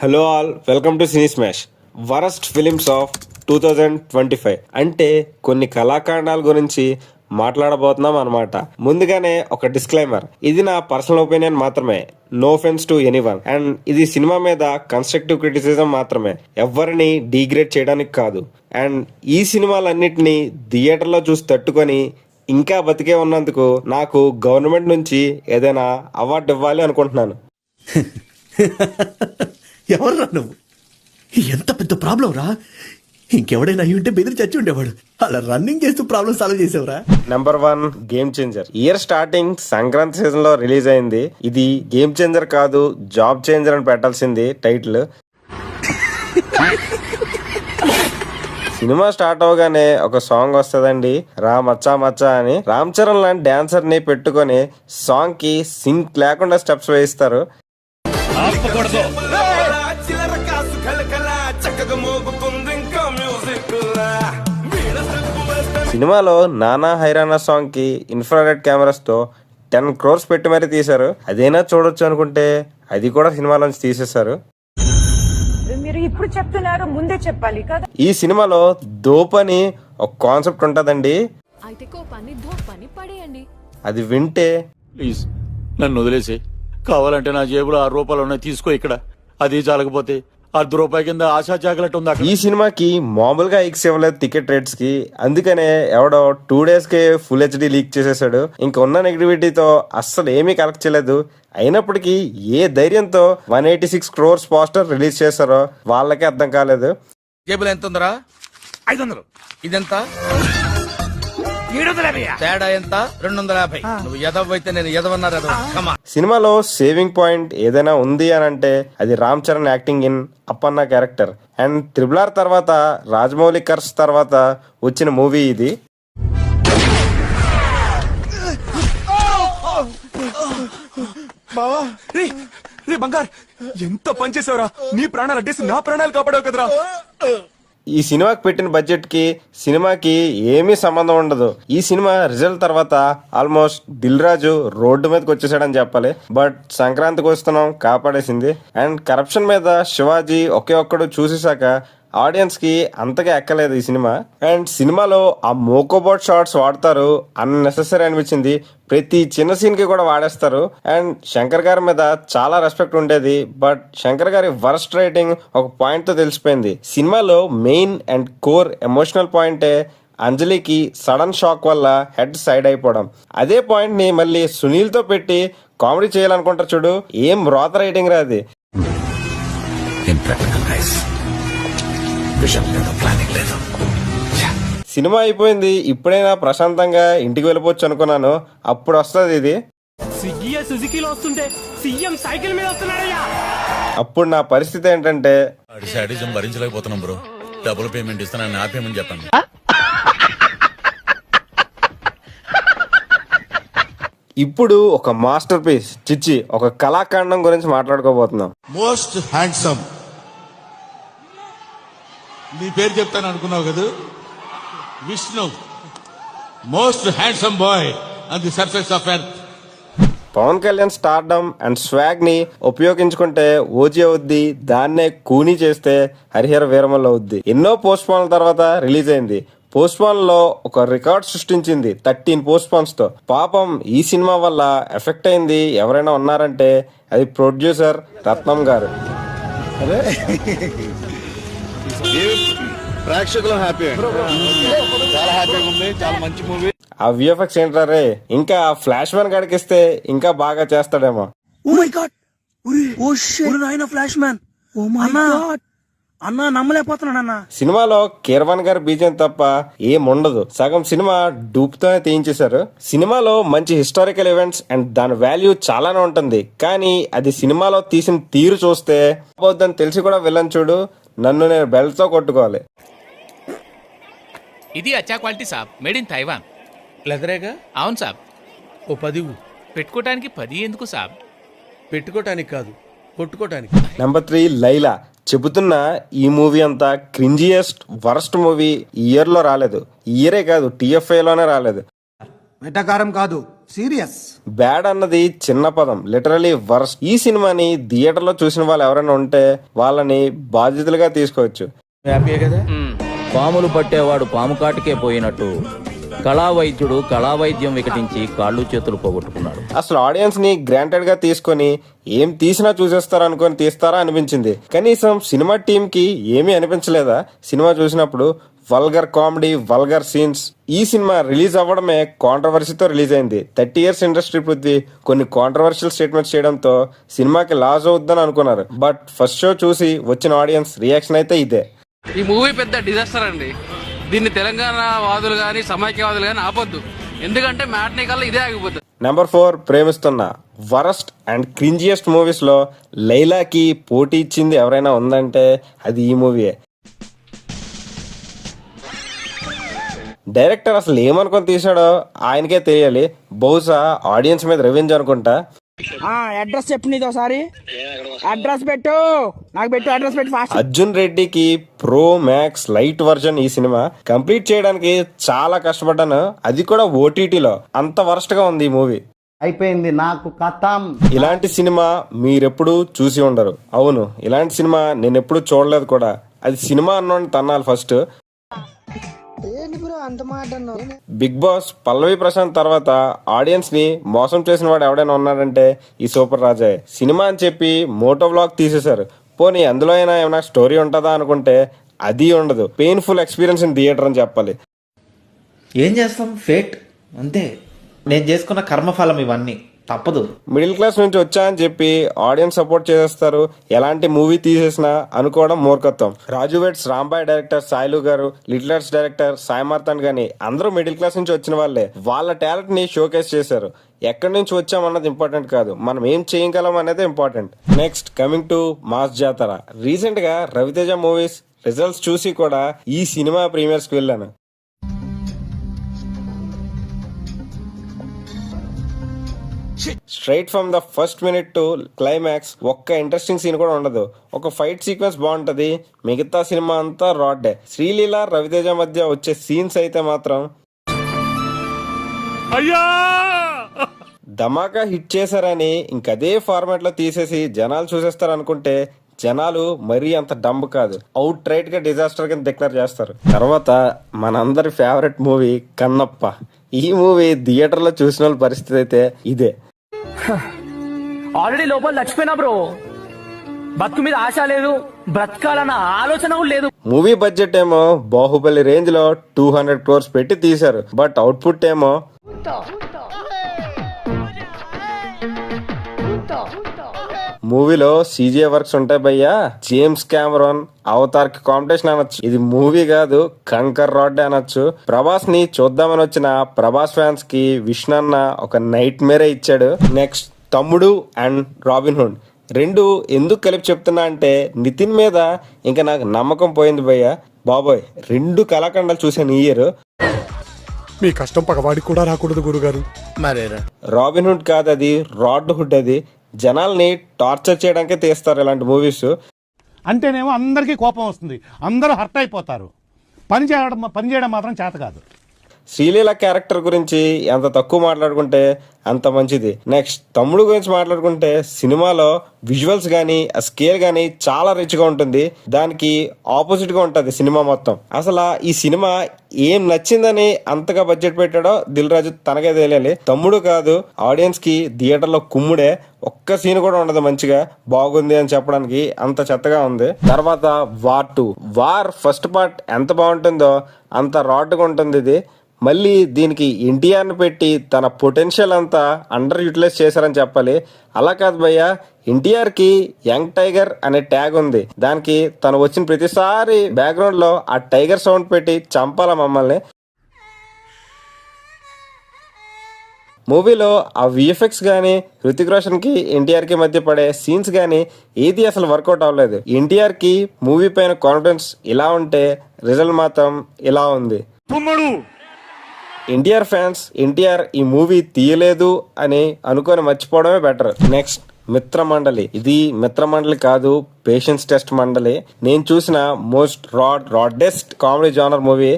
Hello all, welcome to cine smash. Worst films of 2025 అంటే కొన్ని కళాఖండాల గురించి మాట్లాడబోతున్నాం అనమాట. ముందుగానే ఒక డిస్క్లైమర్, ఇది నా పర్సనల్ ఒపీనియన్ మాత్రమే, no offence to anyone. And ఇది సినిమా మీద కన్స్ట్రక్టివ్ క్రిటిసిజం మాత్రమే, ఎవరిని డీగ్రేడ్ చేయడానికి కాదు. అండ్ ఈ సినిమాలన్నిటినీ థియేటర్లో చూసి తట్టుకొని ఇంకా బతికే ఉన్నందుకు నాకు గవర్నమెంట్ నుంచి ఏదైనా అవార్డు ఇవ్వాలి అనుకుంటున్నాను. ఎవర్రా నువ్వు? ఎంత పెద్ద ప్రాబ్లం రా. ఇంకెవడైనా అయ్యి ఉంటే బెదిరి చచ్చి ఉండేవాడు. అలా రన్నింగ్ చేస్తూ ప్రాబ్లం సాల్వ్ చేసేవరా. Number 1, game changer. Year starting Sankranti season లో రిలీజ్ అయింది. ఇది గేమ్ చేంజర్ కాదు, జాబ్ చేంజర్ అని పెట్టాల్సింది టైటిల్. సినిమా స్టార్ట్ అవగానే ఒక సాంగ్ వస్తుందండి, రా మచ్చా మచ్చా అని. రామ్ చరణ్ లాంటి డాన్సర్ ని పెట్టుకొని సాంగ్ కి సింక్ లేకుండా స్టెప్స్ వేయిస్తారు. సినిమాలో నానా హైరానా సాంగ్ కి ఇన్ఫ్రారెడ్ కెమెరాస్ తో 10 crores పెట్టి మరీ తీశారు. అదేనా చూడొచ్చు అనుకుంటే అది కూడా సినిమాలోంచి తీసేశారు. మీరు ఇప్పుడు చెప్తున్నారు, ముందే చెప్పాలి కదా. ఈ సినిమాలో దోప్ అని ఒక కాన్సెప్ట్ ఉంటదండి. అయితే కోపాన్ని ధోపాన్ని పడేయండి. అది వింటే ప్లీజ్ నన్ను వదిలేసి, కావాలంటే నా జేబులో 6 రూపాయలు ఉన్నాయి, తీసుకో. ఇక్కడ అది చాలకపోతే ₹10 కింద ఆశా చాకలెట్ ఉంది అక్కడ. ఈ సినిమాకి మామూలుగా ఎక్స్ ఇవ్వలేదు టికెట్ రేట్స్ కి, అందుకనే ఎవడో 2 days కే ఫుల్ HD లీక్ చేసేసాడు. ఇంకా ఉన్న నెగిటివిటీతో అస్సలు ఏమీ కలెక్ట్ చేయలేదు. అయినప్పటికీ ఏ ధైర్యంతో 186 crores పోస్టర్ రిలీజ్ చేశారో వాళ్ళకే అర్థం కాలేదు. జేబులో ఎంత ఉందరా? 500. ఇదెంత? 750. తేడా ఎంత? 250. నువ్వు ఎదవైతే నేను ఎదవన్నారు. సినిమాలో సేవింగ్ పాయింట్ ఏదైనా ఉంది అని అంటే అది Ram Charan acting in Appanna character. And RRR తర్వాత రాజమౌళి కర్స్ తర్వాత వచ్చిన మూవీ ఇది. బావా రే బంగార్, ఎంత పనిచేసావురా. నీ ప్రాణాలు అడ్డేసి నా ప్రాణాలు కాపాడావు కదరా. ఈ సినిమాకి పెట్టిన బడ్జెట్ కి సినిమాకి ఏమీ సంబంధం ఉండదు. ఈ సినిమా రిజల్ట్ తర్వాత ఆల్మోస్ట్ దిల్ రాజు రోడ్డు మీదకి వచ్చేసాడని చెప్పాలి. బట్ సంక్రాంతికి వస్తున్నాం కాపాడేసింది. అండ్ కరప్షన్ మీద శివాజీ ఒకే ఒక్కడు చూసేసాక ఆడియన్స్ కి అంతగా ఎక్కలేదు ఈ సినిమా. అండ్ సినిమాలో ఆ మోకోబోట్ షార్ట్స్ వాడతారు, అన్నెసెసరీ అనిపించింది. ప్రతి చిన్న సీన్ కి కూడా వాడేస్తారు. అండ్ శంకర్ గారి మీద చాలా రెస్పెక్ట్ ఉండేది, బట్ శంకర్ గారి వర్స్ట్ రైటింగ్ ఒక పాయింట్ తో తెలిసిపోయింది. సినిమాలో మెయిన్ అండ్ కోర్ ఎమోషనల్ పాయింటే అంజలికి సడన్ షాక్ వల్ల హెడ్ సైడ్ అయిపోవడం. అదే పాయింట్ ని మళ్ళీ సునీల్ తో పెట్టి కామెడీ చేయాలనుకుంటారు చూడు, ఏం రోత రైటింగ్ రాది. సినిమా అయిపోయింది, ఇప్పుడైనా ప్రశాంతంగా ఇంటికి వెళ్ళిపోవచ్చు అనుకున్నాను. అప్పుడు వస్తుంది ఇది. అప్పుడు నా పరిస్థితి ఏంటంటే శాడిజం భరించలేకపోతున్నాం బ్రో, డబుల్ పేమెంట్ ఇస్తానని ఆపేమని చెప్పండి. ఇప్పుడు ఒక మాస్టర్ పీస్ చిచ్చి ఒక కళాఖండం గురించి మాట్లాడుకోబోతున్నాం. Most handsome. నీ పేరు చెప్తాను అనుకున్నావు కదా, Vishnu. Most handsome boy on the surface of earth. Pawan Kalyan stardom and swag ని ఉపయోగించుకుంటే ఓజీ అవుద్ది, దాన్నే కూనీ చేస్తే హరిహర వీరమల్ అవుద్ది. ఎన్నో పోస్ట్ పోన్ల తర్వాత రిలీజ్ అయింది. పోస్ట్ పోన్ లో ఒక రికార్డ్ సృష్టించింది 13 పోస్ట్ పోన్స్ తో. పాపం ఈ సినిమా వల్ల ఎఫెక్ట్ అయింది ఎవరైనా ఉన్నారంటే అది ప్రొడ్యూసర్ రత్నం గారు. ప్రేక్షకులు హ్యాపీ, చాలా హ్యాపీగా ఉంది, చాలా మంచి మూవీ. ఆ VFX ఏంటారే, ఇంకా ఫ్లాష్ మ్యాన్ గడికిస్తే ఇంకా బాగా చేస్తాడేమో. Oh my god, oh shit, నాయనా flash man. Oh my god అన్నా, నమ్మలేకపోతున్నాను అన్న. సినిమాలో కీరవాణి గారి బీజం తప్ప ఏముండదు. సగం సినిమా డూప్తోనే తీయించేశారు. సినిమాలో మంచి హిస్టారికల్ ఈవెంట్స్ అండ్ దాని వాల్యూ చాలానే ఉంటుంది, కానీ అది సినిమాలో తీసిన తీరు చూస్తే పోద్దని తెలిసి కూడా విలన్ చూడు, నన్ను నేను బెల్ట్ తో కొట్టుకోవాలి. ఇది అచ్చా క్వాలిటీ సాబ్, మేడ్ ఇన్ తైవాన్. లెదరేగా? అవును సాబ్. ఓ 10 పెట్టుకోవటానికి 10 ఎందుకు సాబ్? పెట్టుకోటానికి కాదు, కొట్టుకోటానికి. నెంబర్ 3, లైలా. చెబుతున్నా ఈ మూవీ అంతా క్రింజియస్ట్ వర్స్ట్ మూవీ ఈ ఇయర్ లో రాలేదు. ఈ ఇయరే కాదు, TFI లోనే రాలేదు. వెటకారం కాదు, సీరియస్. బ్యాడ్ అన్నది చిన్న పదం, లిటరలీ వర్స్. ఈ సినిమాని థియేటర్లో చూసిన వాళ్ళు ఎవరైనా ఉంటే వాళ్ళని బాధ్యతలుగా తీసుకోవచ్చు. హ్యాపీయే కదా. పాములు పట్టేవాడు పాము కాటికే పోయినట్టు కళా వైద్యుడు కళా వైద్యం వికటించి కాళ్ళు చేతులు పోగొట్టుకున్నాడు. అసలు ఆడియన్స్ ని గ్రాంటెడ్ గా తీసుకొని ఏం తీసినా చూసేస్తారా అనుకొని తీస్తారా అనిపించింది. కనీసం సినిమా టీం కి ఏమీ అనిపించలేదా సినిమా చూసినప్పుడు? Vulgar comedy, vulgar scenes. ఈ సినిమా రిలీజ్ అవ్వడమే కాంట్రవర్సీతో రిలీజ్ అయింది. 30 years ఇండస్ట్రీ పృథ్వీ కొన్ని కాంట్రవర్షియల్ స్టేట్మెంట్స్ చేయడంతో సినిమాకి లాస్ అవుద్దని అనుకున్నారు. బట్ ఫస్ట్ షో చూసి వచ్చిన ఆడియన్స్ రియాక్షన్ అయితే ఇదే. ఈ మూవీ పెద్ద డిజాస్టర్ అండి. దీన్ని తెలంగాణ వాదులు గాని సమైక్యవాదులు గాని ఆపొద్దు, ఎందుకంటే మ్యాట్నీ కల్లా ఇదే ఆగిపోతుంది. నెంబర్ 4 ప్రేమిస్తున్న. వరస్ట్ అండ్ క్రింజియస్ట్ మూవీస్ లో లైలాకి పోటీ ఇచ్చింది ఎవరైనా ఉందంటే అది ఈ మూవీయే. డైరెక్టర్ అసలు ఏమనుకొని తీసాడో ఆయనకే తెలియాలి. బహుశా ఆడియన్స్ మీద రెవెంజ్ అనుకుంటా. అడ్రస్ చెప్పు, నీది ఒకసారి అడ్రస్ పెట్టు, నాకు పెట్టు, అడ్రస్ పెట్టు ఫాస్ట్. అర్జున్ రెడ్డికి ప్రో మ్యాక్స్ లైట్ వర్జన్ ఈ సినిమా కంప్లీట్ చేయడానికి చాలా కష్టపడ్డాను, అది కూడా ఓటీటీలో. అంత వరస్ట్ గా ఉంది ఈ మూవీ. అయిపోయింది నాకు కథం. ఇలాంటి సినిమా మీరెప్పుడు చూసి ఉండరు. అవును, ఇలాంటి సినిమా నేను ఎప్పుడు చూడలేదు కూడా. అది సినిమా అన్నోని తన్నాలి ఫస్ట్. బిగ్ బాస్ పల్లవి ప్రశాంత్ తర్వాత ఆడియన్స్ ని మోసం చేసిన వాడు ఎవడైనా ఉన్నాడంటే ఈ సూపర్ రాజా. సినిమా అని చెప్పి మోటో వ్లాగ్ తీసేశారు. పోనీ అందులో అయినా ఏమైనా స్టోరీ ఉంటుందా అనుకుంటే అది ఉండదు. పెయిన్ఫుల్ ఎక్స్పీరియన్స్ ఇన్ థియేటర్ అని చెప్పాలి. ఏం చేస్తాం, ఫేట్ అంతే. నేను చేసుకున్న కర్మఫలం ఇవన్నీ, తప్పదు. మిడిల్ క్లాస్ నుంచి వచ్చా అని చెప్పి ఆడియన్స్ సపోర్ట్ చేసేస్తారు. ఎలాంటి మూవీ తీసేసినా అనుకోవడం మూర్ఖత్వం. Raju Weds Rambai director Sailu garu, Little Hearts director Sai Marthand గాని అందరూ మిడిల్ క్లాస్ నుంచి వచ్చిన వాళ్ళే. వాళ్ళ టాలెంట్ ని షోకేస్ చేశారు. ఎక్కడి నుంచి వచ్చామన్నది ఇంపార్టెంట్ కాదు, మనం ఏం చేయగలం అనేది important. Next coming to mass జాతర. రీసెంట్ గా రవితేజ మూవీస్ రిజల్ట్స్ చూసి కూడా ఈ సినిమా ప్రీమియర్స్ కి వెళ్ళాను. Straight from the first minute to climax ఒక్క ఇంట్రెస్టింగ్ సీన్ కూడా ఉండదు. ఒక ఫైట్ సీక్వెన్స్ బాగుంటది, మిగతా సినిమా అంతా రాడ్డే. శ్రీలీల రవితేజ మధ్య వచ్చే సీన్స్ అయితే మాత్రం ధమాకా హిట్ చేశారని ఇంకదే ఫార్మాట్ లో తీసేసి జనాలు చూసేస్తారు అనుకుంటే జనాలు మరీ అంత డంబ్ కాదు, అవుట్ రైట్ గా డిజాస్టర్ కింద డిక్లేర్ చేస్తారు. తర్వాత మనందరి ఫేవరెట్ మూవీ కన్నప్ప. ఈ మూవీ థియేటర్ లో చూసిన వాళ్ళ పరిస్థితి అయితే ఇదే. ఆల్రెడీ లోపల చచ్చిపోయినా బ్రో, బతుకు మీద ఆశ లేదు, బ్రతకాలన్న ఆలోచన లేదు. మూవీ బడ్జెట్ ఏమో బాహుబలి రేంజ్ లో 200 crores పెట్టి తీశారు. బట్ అవుట్పుట్ ఏమో మూవీలో CGI వర్క్స్ ఉంటాయి భయ్యా. జేమ్స్ కెమెరాన్ అవతార్ కి కాంపిటీషన్ అనొచ్చు. ఇది మూవీ కాదు, కంకర్ రాడ్ అనొచ్చు. ప్రభాస్ ని చూద్దామని వచ్చిన ప్రభాస్ ఫ్యాన్స్ కి విష్ణన్న ఒక నైట్ మేరే ఇచ్చాడు. నెక్స్ట్ తమ్ముడు అండ్ రాబిన్ హుడ్. రెండు ఎందుకు కలిపి చెప్తున్నా అంటే నితిన్ మీద ఇంకా నాకు నమ్మకం పోయింది భయ్యా. బాబోయ్, రెండు కళాఖండాలు చూసాను ఈ ఇయర్. మీ కష్టం పగవాడికి కూడా రాకూడదు గురుగారు. మరేరా రాబిన్ హుడ్ కాదు, అది రాడ్ హుడ్. అది జనాల్ని టార్చర్ చేయడానికే తీస్తారు ఇలాంటి మూవీస్. అంటేనేమో అందరికీ కోపం వస్తుంది, అందరూ హర్ట్ అయిపోతారు. పని చేయడం మాత్రం చేత కాదు. శ్రీలీల క్యారెక్టర్ గురించి ఎంత తక్కువ మాట్లాడుకుంటే అంత మంచిది. నెక్స్ట్ తమ్ముడు గురించి మాట్లాడుకుంటే సినిమాలో విజువల్స్ కానీ ఆ స్కేల్ కానీ చాలా రిచ్ గా ఉంటుంది. దానికి ఆపోజిట్ గా ఉంటుంది సినిమా మొత్తం. అసలు ఈ సినిమా ఏం నచ్చిందని అంతగా బడ్జెట్ పెట్టాడో దిల్ రాజు తనకే తెలియాలి. తమ్ముడు కాదు, ఆడియన్స్ కి థియేటర్ లో కుమ్ముడే. ఒక్క సీన్ కూడా ఉండదు మంచిగా బాగుంది అని చెప్పడానికి, అంత చెత్తగా ఉంది. తర్వాత వార్ 2. వార్ ఫస్ట్ పార్ట్ ఎంత బాగుంటుందో అంత రాడ్గా ఉంటుంది ఇది. మళ్ళీ దీనికి ఎన్టీఆర్ని పెట్టి తన పొటెన్షియల్ అంతా అండర్ యూటిలైజ్ చేశారని చెప్పాలి. అలా కాదు భయ్య, ఎన్టీఆర్కి యంగ్ టైగర్ అనే ట్యాగ్ ఉంది. దానికి తను వచ్చిన ప్రతిసారి బ్యాక్గ్రౌండ్ లో ఆ టైగర్ సౌండ్ పెట్టి చంపాల మమ్మల్ని. మూవీలో ఆ విఎఫ్ఎక్స్ కానీ హృతిక్ రోషన్ కి ఎన్టీఆర్ కి మధ్య పడే సీన్స్ కానీ ఏది అసలు వర్కౌట్ అవ్వలేదు. ఎన్టీఆర్ కి మూవీ పైన కాన్ఫిడెన్స్ ఇలా ఉంటే రిజల్ట్ మాత్రం ఇలా ఉంది. ఎన్టీఆర్ ఫ్యాన్స్ ఎన్టీఆర్ ఈ మూవీ తీయలేదు అని అనుకొని మర్చిపోవడమే బెటర్. నెక్స్ట్ మిత్రమండలి. ఇది మిత్రమండలి కాదు, పేషెన్స్ టెస్ట్ మండలి. నేను చూసిన most raddest comedy genre movie.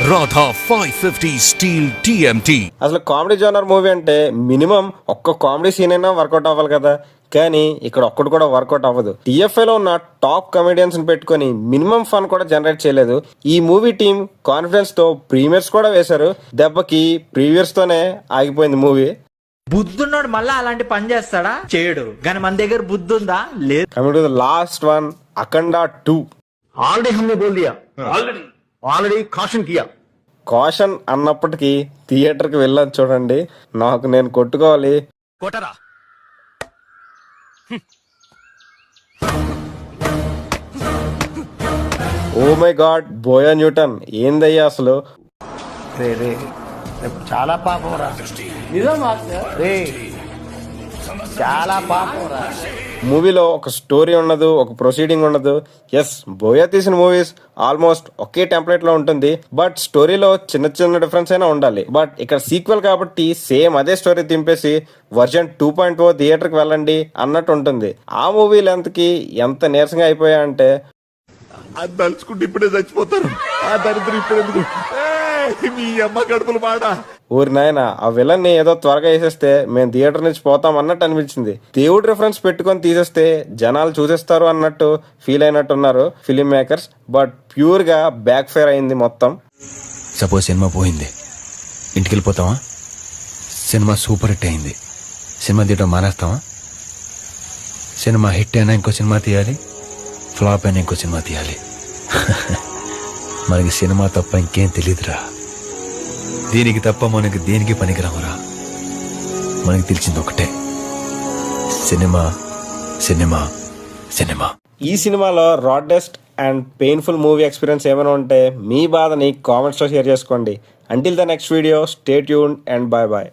Radha 550 Steel TMT. అసలు కామెడీ జోనర్ మూవీ అంటే మినిమం ఒక్క కామెడీ సీన్ అయినా వర్కౌట్ అవ్వాలి కదా, కానీ ఇక్కడ ఒక్కటి కూడా వర్కౌట్ అవ్వదు. టీఎఫ్ఐలో ఉన్న టాప్ కమెడియన్స్ ని పెట్టుకొని మినిమం ఫన్ కూడా జనరేట్ చేయలేదు. ఈ మూవీ టీం కాన్ఫిడెన్స్ తో ప్రీమియర్స్ కూడా వేశారు. దెబ్బకి ప్రీవియర్స్ తోనే ఆగిపోయింది మూవీ. బుద్ధున్నోడు మళ్ళా అలాంటి పని చేస్తాడా? చేయడు. కానీ మన దగ్గర బుద్ధి ఉందా? లేదు. Coming to the last one, Akhanda 2. Already హమ్నే బోల్ దియా, ఆల్రెడీ కాషన్ కియా. కాషన్ అన్నప్పటికీ థియేటర్ కి వెళ్ళని చూడండి, నాకు నేను కొట్టుకోవాలి. కొట్టరా. Oh my god, Boya Newton ఏందయ్యా అసలు. చాలా పాపం రా, చాలా పాపం రా. మూవీలో ఒక స్టోరీ ఉండదు, ఒక ప్రొసీడింగ్ ఉండదు. ఎస్, బోయా తీసిన మూవీస్ ఆల్మోస్ట్ ఒకే టెంప్లెట్ లో ఉంటుంది, బట్ స్టోరీలో చిన్న చిన్న డిఫరెన్స్ అయినా ఉండాలి. బట్ ఇక్కడ సీక్వెల్ కాబట్టి సేమ్ అదే స్టోరీ దింపేసి వర్జన్ 2.0 థియేటర్ కి వెళ్ళండి అన్నట్టు ఉంటుంది. ఆ మూవీ లెంత్ కి ఎంత నీరసంగా అయిపోయా అంటే అది తలుచుకుంటే ఇప్పుడే చచ్చిపోతారు. ఆ దరిద్రం ఇప్పుడు ఎందుకు? మీ అమ్మ కడుపులు మాట. ఊరి నాయన, ఆ విలన్ ని ఏదో త్వరగా వేసేస్తే మేము థియేటర్ నుంచి పోతాం అన్నట్టు అనిపించింది. దేవుడు రిఫరెన్స్ పెట్టుకొని తీసేస్తే జనాలు చూసేస్తారు అన్నట్టు ఫీల్ అయినట్టున్నారు ఫిలిం మేకర్స్. బట్ ప్యూర్ గా బ్యాక్ ఫైర్ అయింది మొత్తం. సపోజ్ సినిమా పోయింది, ఇంటికి వెళ్ళిపోతావా? సినిమా సూపర్ హిట్ అయింది, సినిమా తీయడం మానేస్తావా? సినిమా హిట్ అయినా ఇంకో సినిమా తీయాలి, ఫ్లాప్ అయినా ఇంకో సినిమా తీయాలి. మనకి సినిమా తప్ప ఇంకేం తెలియదురా. దీనికి తప్ప మనకి దేనికి పనికిరామురా. మనకి తెలిసింది ఒకటే, సినిమా సినిమా సినిమా. ఈ సినిమాలో rawest and painful movie experience ఏమైనా ఉంటే మీ బాధని కామెంట్స్ లో షేర్ చేసుకోండి. Until the next video, stay tuned and bye bye.